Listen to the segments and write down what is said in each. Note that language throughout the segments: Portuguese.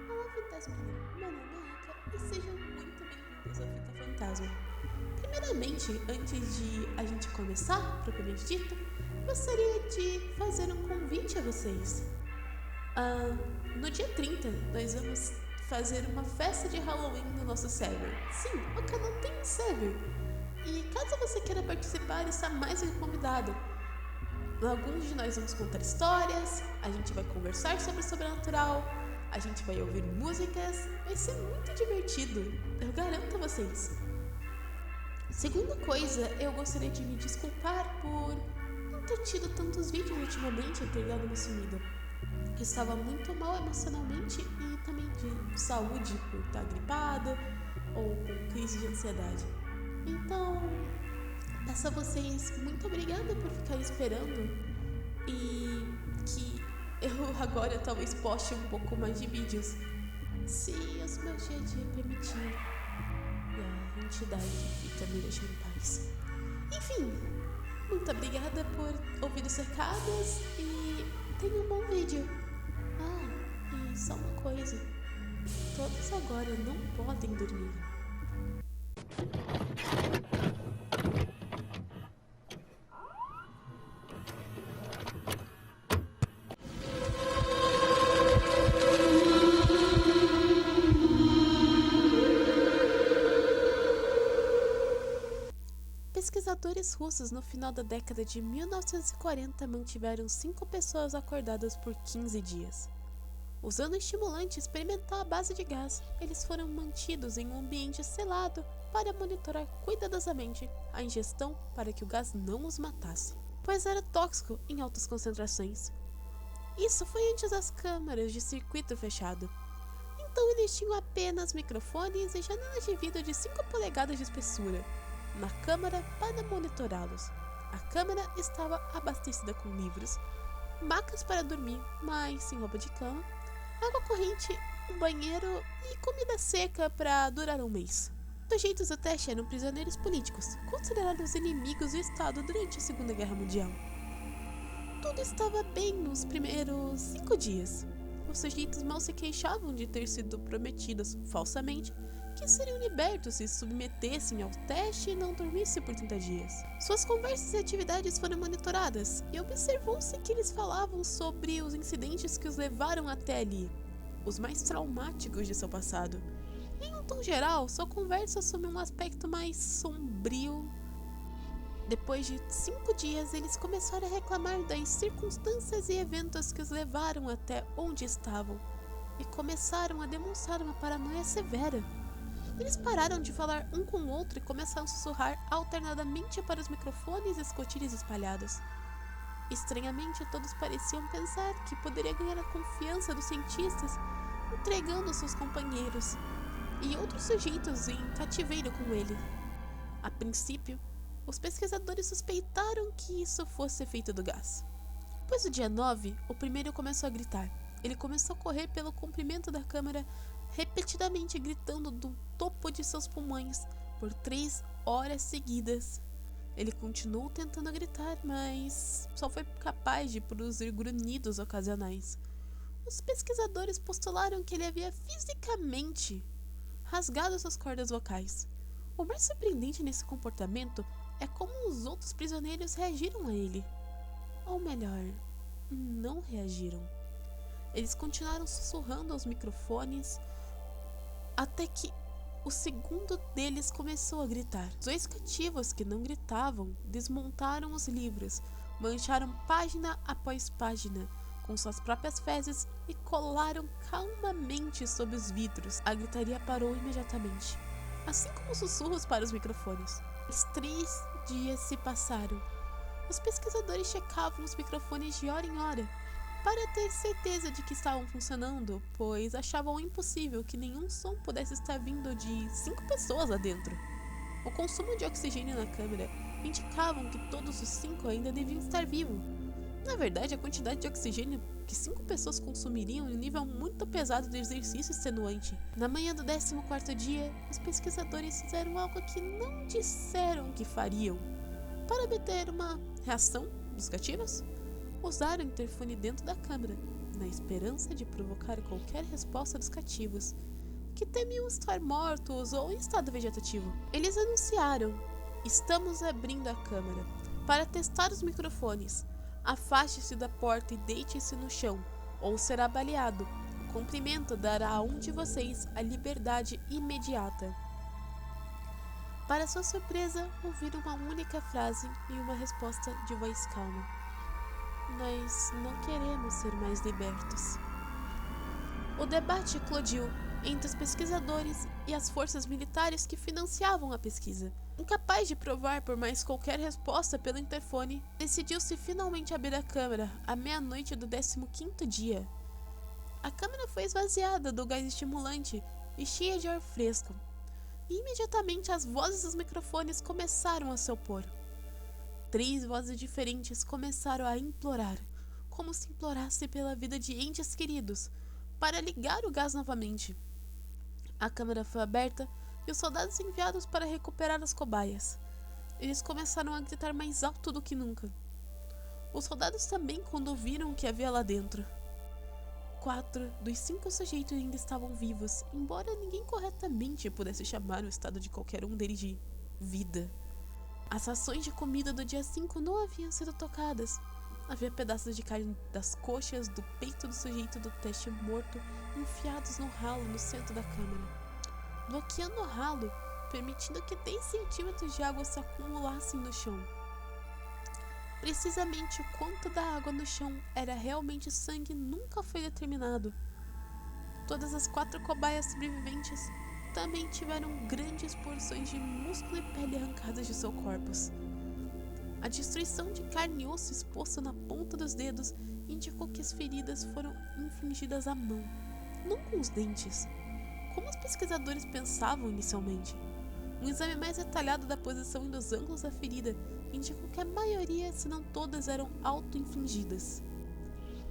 Olá, fantasminha! Meu nome é Aka e sejam muito bem-vindos ao Fita Fantasma. Primeiramente, antes de a gente começar, propriamente dito, gostaria de fazer um convite a vocês. No dia 30, nós vamos fazer uma festa de Halloween no nosso server. Sim, o canal tem um server. E caso você queira participar, está mais que convidado. Alguns de nós vamos contar histórias, a gente vai conversar sobre o sobrenatural, a gente vai ouvir músicas, vai ser muito divertido, eu garanto a vocês. Segunda coisa, eu gostaria de me desculpar por não ter tido tantos vídeos ultimamente e ter dado uma sumida. Eu estava muito mal emocionalmente e também de saúde por estar gripada ou com crise de ansiedade. Então, peço a vocês muito obrigada por ficar esperando e que eu agora talvez poste um pouco mais de vídeos, se os meus dia a dia permitir e a entidade fica me deixando em paz. Enfim, muito obrigada por ouvir os recados e tenha um bom vídeo. E só uma coisa, todos agora não podem dormir. Pesquisadores russos no final da década de 1940 mantiveram 5 pessoas acordadas por 15 dias. Usando estimulante experimental à base de gás, eles foram mantidos em um ambiente selado para monitorar cuidadosamente a ingestão para que o gás não os matasse, pois era tóxico em altas concentrações. Isso foi antes das câmaras de circuito fechado. Então eles tinham apenas microfones e janelas de vidro de 5 polegadas de espessura na câmara para monitorá-los. A câmara estava abastecida com livros, macas para dormir, mas sem roupa de cama, água corrente, um banheiro e comida seca para durar um mês. Os sujeitos do teste eram prisioneiros políticos, considerados inimigos do Estado durante a Segunda Guerra Mundial. Tudo estava bem nos primeiros 5 dias. Os sujeitos mal se queixavam de ter sido prometidos falsamente que seriam libertos se submetessem ao teste e não dormissem por 30 dias. Suas conversas e atividades foram monitoradas e observou-se que eles falavam sobre os incidentes que os levaram até ali, os mais traumáticos de seu passado. Em um tom geral, sua conversa assumiu um aspecto mais sombrio. Depois de 5 dias, eles começaram a reclamar das circunstâncias e eventos que os levaram até onde estavam e começaram a demonstrar uma paranoia severa. Eles pararam de falar um com o outro e começaram a sussurrar alternadamente para os microfones e escotilhas espalhados. Estranhamente, todos pareciam pensar que poderia ganhar a confiança dos cientistas entregando seus companheiros e outros sujeitos em cativeiro com ele. A princípio, os pesquisadores suspeitaram que isso fosse efeito do gás. Depois do dia 9, o primeiro começou a gritar. Ele começou a correr pelo comprimento da câmara, repetidamente gritando do topo de seus pulmões por 3 horas seguidas. Ele continuou tentando gritar, mas só foi capaz de produzir grunhidos ocasionais. Os pesquisadores postularam que ele havia fisicamente rasgado suas cordas vocais. O mais surpreendente nesse comportamento é como os outros prisioneiros reagiram a ele. Ou melhor, não reagiram. Eles continuaram sussurrando aos microfones até que o segundo deles começou a gritar. Os 2 cativos que não gritavam desmontaram os livros, mancharam página após página com suas próprias fezes e colaram calmamente sobre os vidros. A gritaria parou imediatamente, assim como os sussurros para os microfones. Os 3 dias se passaram. Os pesquisadores checavam os microfones de hora em hora para ter certeza de que estavam funcionando, pois achavam impossível que nenhum som pudesse estar vindo de 5 pessoas lá dentro. O consumo de oxigênio na câmara indicavam que todos os 5 ainda deviam estar vivos. Na verdade, a quantidade de oxigênio que 5 pessoas consumiriam em um nível muito pesado de exercício extenuante. Na manhã do 14º dia, os pesquisadores fizeram algo que não disseram que fariam. Para obter uma reação dos cativos, usaram o interfone dentro da câmara na esperança de provocar qualquer resposta dos cativos, que temiam estar mortos ou em estado vegetativo. Eles anunciaram: estamos abrindo a câmara para testar os microfones. Afaste-se da porta e deite-se no chão, ou será baleado. O cumprimento dará a um de vocês a liberdade imediata. Para sua surpresa, ouviram uma única frase e uma resposta de voz calma: nós não queremos ser mais libertos. O debate eclodiu entre os pesquisadores e as forças militares que financiavam a pesquisa. Incapaz de provar por mais qualquer resposta pelo interfone, decidiu-se finalmente abrir a câmara à meia-noite do 15º dia. A câmara foi esvaziada do gás estimulante e cheia de ar fresco, e imediatamente as vozes dos microfones começaram a se opor. 3 vozes diferentes começaram a implorar, como se implorassem pela vida de entes queridos, para ligar o gás novamente. A câmara foi aberta e os soldados enviados para recuperar as cobaias. Eles começaram a gritar mais alto do que nunca. Os soldados também, quando ouviram o que havia lá dentro. 4 dos 5 sujeitos ainda estavam vivos, embora ninguém corretamente pudesse chamar o estado de qualquer um deles de vida. As rações de comida do dia 5 não haviam sido tocadas. Havia pedaços de carne das coxas do peito do sujeito do teste morto enfiados no ralo no centro da câmara, bloqueando o ralo, permitindo que 10 centímetros de água se acumulassem no chão. Precisamente o quanto da água no chão era realmente sangue nunca foi determinado. Todas as 4 cobaias sobreviventes também tiveram grandes porções de músculo e pele arrancadas de seus corpos. A destruição de carne e osso exposta na ponta dos dedos indicou que as feridas foram infligidas à mão, não com os dentes, como os pesquisadores pensavam inicialmente. Um exame mais detalhado da posição e dos ângulos da ferida indicou que a maioria, se não todas, eram auto-infligidas.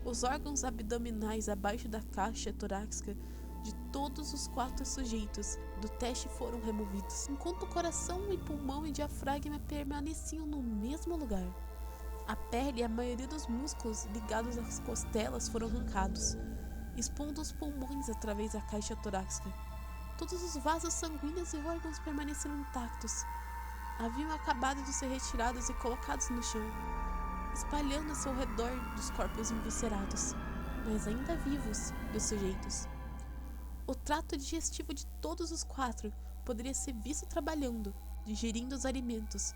Os órgãos abdominais abaixo da caixa torácica de todos os 4 sujeitos do teste foram removidos, enquanto o coração e pulmão e diafragma permaneciam no mesmo lugar. A pele e a maioria dos músculos ligados às costelas foram arrancados, expondo os pulmões através da caixa torácica. Todos os vasos sanguíneos e órgãos permaneceram intactos. Haviam acabado de ser retirados e colocados no chão, espalhando-se ao redor dos corpos enviscerados, mas ainda vivos, dos sujeitos. O trato digestivo de todos os 4 poderia ser visto trabalhando, digerindo os alimentos.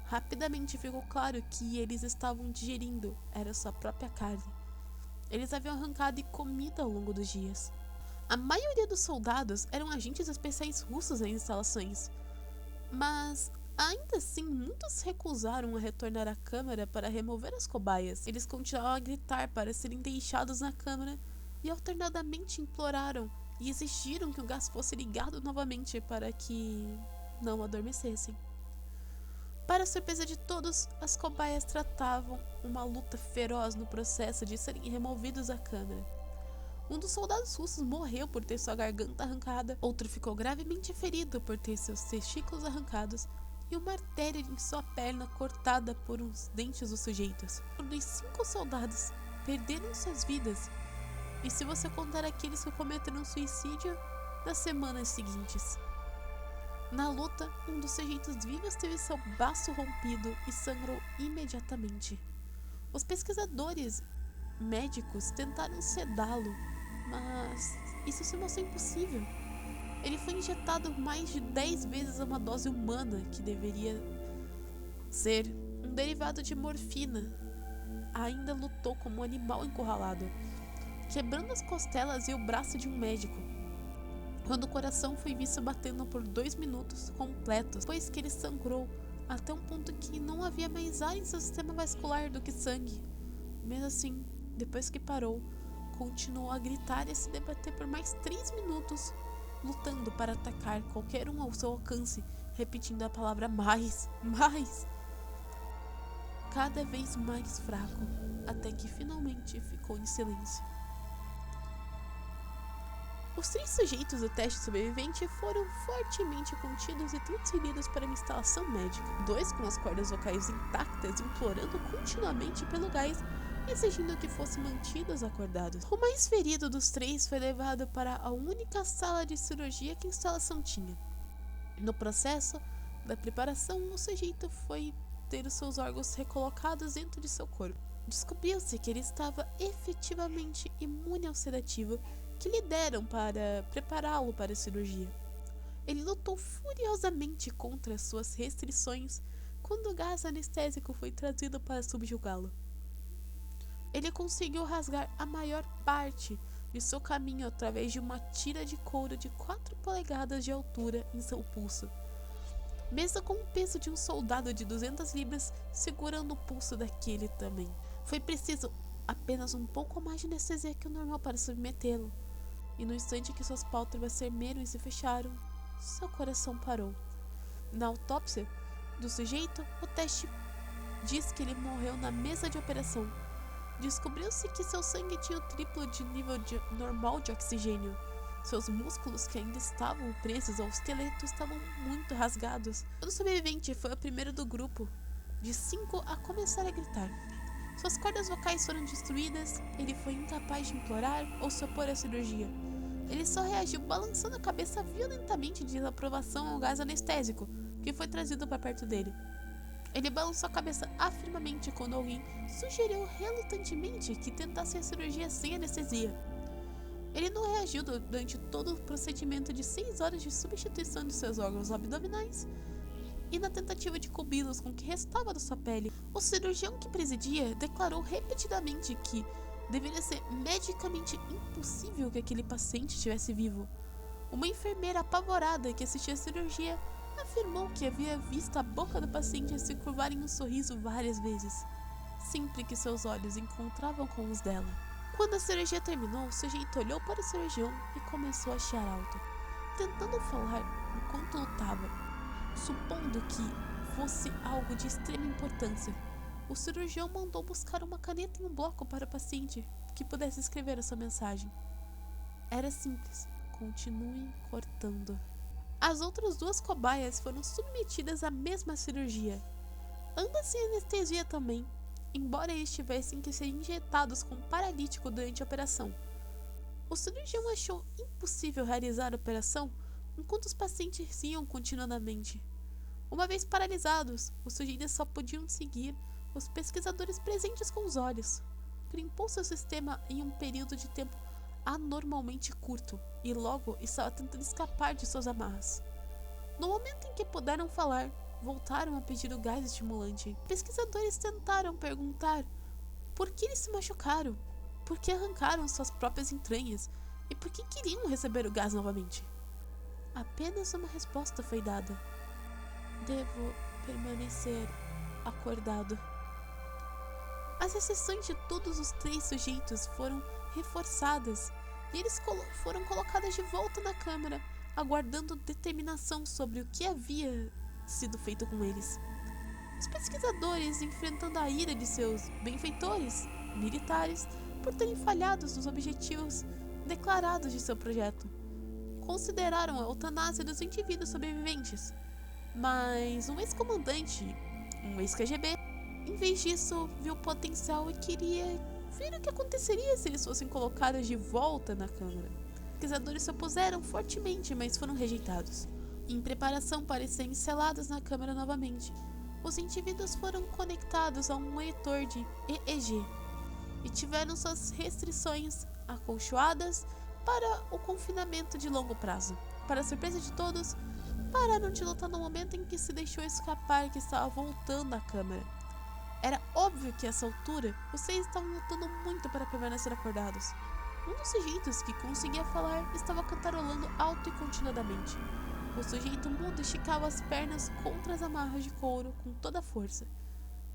Rapidamente ficou claro que eles estavam digerindo era sua própria carne. Eles haviam arrancado e comido ao longo dos dias. A maioria dos soldados eram agentes especiais russos nas instalações, mas ainda assim muitos recusaram a retornar à câmara para remover as cobaias. Eles continuavam a gritar para serem deixados na câmara e alternadamente imploraram e exigiram que o gás fosse ligado novamente para que não adormecessem. Para surpresa de todos, as cobaias tratavam uma luta feroz no processo de serem removidos da câmara. Um dos soldados russos morreu por ter sua garganta arrancada, outro ficou gravemente ferido por ter seus testículos arrancados e uma artéria em sua perna cortada por uns dentes dos sujeitos. Um dos 5 soldados perderam suas vidas, e se você contar aqueles que cometeram suicídio nas semanas seguintes. Na luta, um dos sujeitos vivos teve seu baço rompido e sangrou imediatamente. Os pesquisadores médicos tentaram sedá-lo, mas isso se mostrou impossível. Ele foi injetado mais de 10 vezes uma dose humana, que deveria ser um derivado de morfina. Ainda lutou como um animal encurralado, quebrando as costelas e o braço de um médico, quando o coração foi visto batendo por 2 minutos completos, depois que ele sangrou até um ponto que não havia mais ar em seu sistema vascular do que sangue. Mesmo assim, depois que parou, continuou a gritar e a se debater por mais 3 minutos, lutando para atacar qualquer um ao seu alcance, repetindo a palavra mais, cada vez mais fraco, até que finalmente ficou em silêncio. Os 3 sujeitos do teste sobrevivente foram fortemente contidos e transferidos para uma instalação médica. 2 com as cordas vocais intactas, implorando continuamente pelo gás, exigindo que fossem mantidos acordados. O mais ferido dos 3 foi levado para a única sala de cirurgia que a instalação tinha. No processo da preparação, o sujeito foi ter os seus órgãos recolocados dentro de seu corpo. Descobriu-se que ele estava efetivamente imune ao sedativo que lhe deram para prepará-lo para a cirurgia. Ele lutou furiosamente contra suas restrições quando o gás anestésico foi trazido para subjugá-lo. Ele conseguiu rasgar a maior parte de seu caminho através de uma tira de couro de 4 polegadas de altura em seu pulso, mesmo com o peso de um soldado de 200 libras segurando o pulso daquele também. Foi preciso apenas um pouco mais de anestesia que o normal para submetê-lo, e no instante que suas pálpebras sermeram e se fecharam, seu coração parou. Na autópsia do sujeito, o teste diz que ele morreu na mesa de operação. Descobriu-se que seu sangue tinha o triplo de nível normal de oxigênio. Seus músculos, que ainda estavam presos ao esqueleto, estavam muito rasgados. O sobrevivente foi o primeiro do grupo de 5 a começar a gritar. Suas cordas vocais foram destruídas, ele foi incapaz de implorar ou se opor à cirurgia. Ele só reagiu balançando a cabeça violentamente de desaprovação ao gás anestésico, que foi trazido para perto dele. Ele balançou a cabeça afirmamente quando alguém sugeriu relutantemente que tentasse a cirurgia sem anestesia. Ele não reagiu durante todo o procedimento de 6 horas de substituição de seus órgãos abdominais e na tentativa de cobri-los com o que restava da sua pele. O cirurgião que presidia declarou repetidamente que deveria ser medicamente impossível que aquele paciente estivesse vivo. Uma enfermeira apavorada que assistia à cirurgia afirmou que havia visto a boca do paciente se curvar em um sorriso várias vezes, sempre que seus olhos encontravam com os dela. Quando a cirurgia terminou, o sujeito olhou para o cirurgião e começou a chiar alto, tentando falar enquanto lutava, supondo que fosse algo de extrema importância. O cirurgião mandou buscar uma caneta e um bloco para o paciente que pudesse escrever a sua mensagem. Era simples: continue cortando. As outras 2 cobaias foram submetidas à mesma cirurgia, ambas sem anestesia também, embora eles tivessem que ser injetados com paralítico durante a operação. O cirurgião achou impossível realizar a operação enquanto os pacientes iam continuadamente. Uma vez paralisados, os sujeitos só podiam seguir os pesquisadores presentes com os olhos. Crimpou seu sistema em um período de tempo anormalmente curto e logo estava tentando escapar de suas amarras. No momento em que puderam falar, voltaram a pedir o gás estimulante. Pesquisadores tentaram perguntar por que eles se machucaram, por que arrancaram suas próprias entranhas e por que queriam receber o gás novamente. Apenas uma resposta foi dada: devo permanecer acordado. As exceções de todos os 3 sujeitos foram reforçadas e eles foram colocados de volta na câmara, aguardando determinação sobre o que havia sido feito com eles. Os pesquisadores, enfrentando a ira de seus benfeitores militares por terem falhado nos objetivos declarados de seu projeto, consideraram a eutanásia dos indivíduos sobreviventes, mas um ex-comandante, um ex-KGB, em vez disso, viu potencial e queria ver o que aconteceria se eles fossem colocados de volta na câmara. Os pesquisadores se opuseram fortemente, mas foram rejeitados. Em preparação para serem selados na câmara novamente, os indivíduos foram conectados a um monitor de EEG e tiveram suas restrições acolchoadas para o confinamento de longo prazo. Para a surpresa de todos, pararam de lutar no momento em que se deixou escapar que estava voltando à câmara. Era óbvio que, a essa altura, os 6 estavam lutando muito para permanecer acordados. Um dos sujeitos que conseguia falar estava cantarolando alto e continuadamente. O sujeito mudo esticava as pernas contra as amarras de couro com toda a força.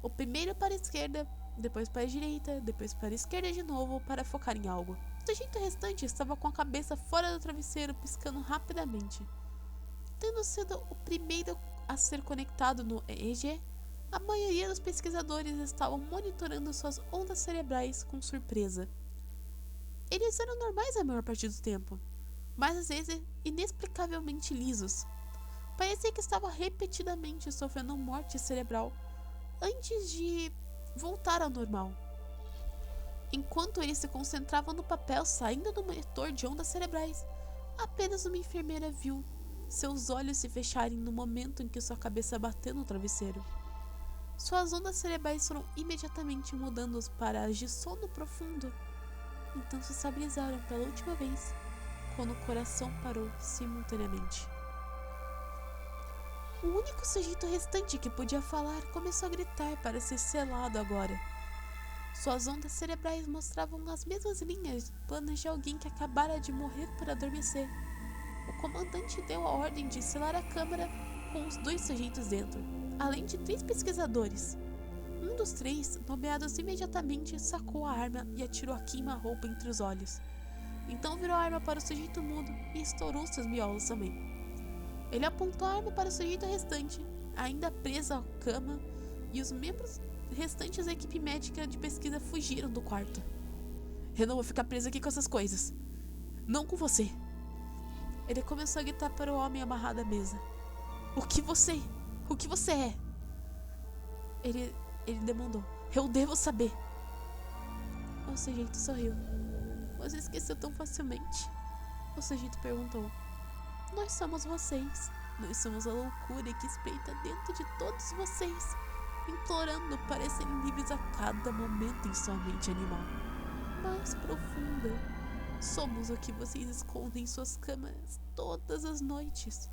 O primeiro para a esquerda, depois para a direita, depois para a esquerda de novo, para focar em algo. O sujeito restante estava com a cabeça fora do travesseiro, piscando rapidamente. Tendo sido o primeiro a ser conectado no EEG, a maioria dos pesquisadores estavam monitorando suas ondas cerebrais com surpresa. Eles eram normais a maior parte do tempo, mas às vezes inexplicavelmente lisos. Parecia que estava repetidamente sofrendo morte cerebral antes de voltar ao normal. Enquanto eles se concentravam no papel saindo do monitor de ondas cerebrais, apenas uma enfermeira viu seus olhos se fecharem no momento em que sua cabeça bateu no travesseiro. Suas ondas cerebrais foram imediatamente mudando para as de sono profundo. Então se estabilizaram pela última vez, quando o coração parou simultaneamente. O único sujeito restante que podia falar começou a gritar para ser selado agora. Suas ondas cerebrais mostravam as mesmas linhas planas de alguém que acabara de morrer por adormecer. O comandante deu a ordem de selar a câmara com os 2 sujeitos dentro, além de 3 pesquisadores. Um dos 3, nomeados imediatamente, sacou a arma e atirou a queima-roupa entre os olhos. Então virou a arma para o sujeito mudo e estourou seus miolos também. Ele apontou a arma para o sujeito restante, ainda preso à cama, e os membros restantes da equipe médica de pesquisa fugiram do quarto. Eu não vou ficar preso aqui com essas coisas. Não com você. Ele começou a gritar para o homem amarrado à mesa. O que você é? Ele demandou. Eu devo saber. O sujeito sorriu. Você esqueceu tão facilmente? O sujeito perguntou. Nós somos vocês. Nós somos a loucura que espreita dentro de todos vocês, implorando para serem livres a cada momento em sua mente animal mais profunda. Somos o que vocês escondem em suas câmaras todas as noites.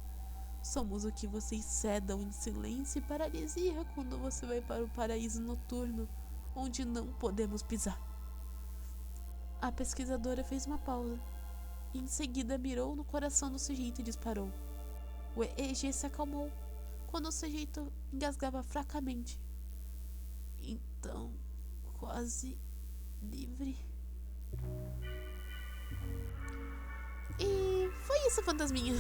Somos o que vocês sedam em silêncio e paralisia quando você vai para o paraíso noturno, onde não podemos pisar. A pesquisadora fez uma pausa e em seguida mirou no coração do sujeito e disparou. O EEG se acalmou quando o sujeito engasgava fracamente. Então, quase livre. E foi isso, fantasminha.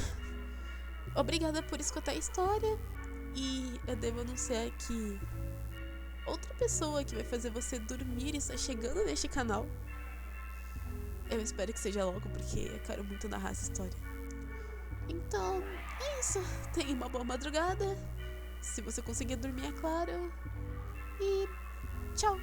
Obrigada por escutar a história. E eu devo anunciar que outra pessoa que vai fazer você dormir está chegando neste canal. Eu espero que seja logo, porque eu quero muito narrar essa história. Então, é isso. Tenha uma boa madrugada. Se você conseguir dormir, é claro. E tchau.